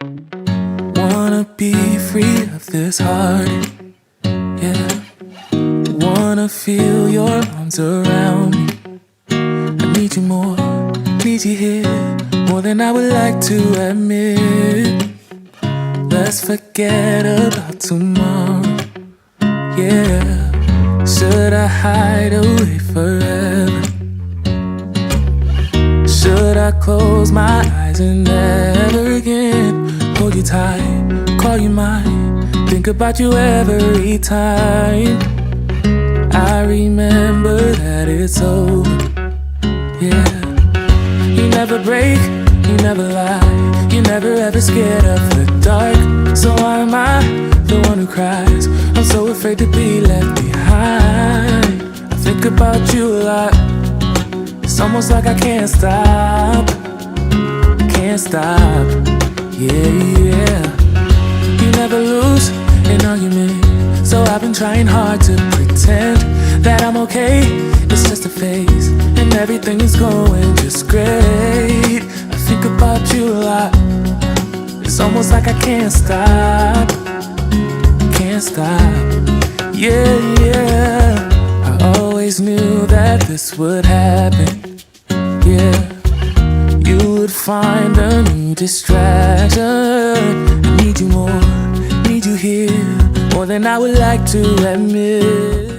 Wanna be free of this heart, yeah. Wanna feel your arms around me. I need you more, need you here, more than I would like to admit. Let's forget about tomorrow, yeah. Should I hide away forever? Should I close my eyes and never again hold you tight, call you mine, think about you every time? I remember that it's over, yeah. You never break, you never lie, you're never ever scared of the dark. So why am I the one who cries? I'm so afraid to be left behind. I think about you a lot, it's almost like I can't stop, yeah. You never lose an argument, so I've been trying hard to pretend that I'm okay. It's just a phase, and everything is going just great. I think about you a lot, it's almost like I can't stop, yeah. I always knew that this would happen, yeah. You would find a new distraction. I need you more, need you here, more than I would like to admit.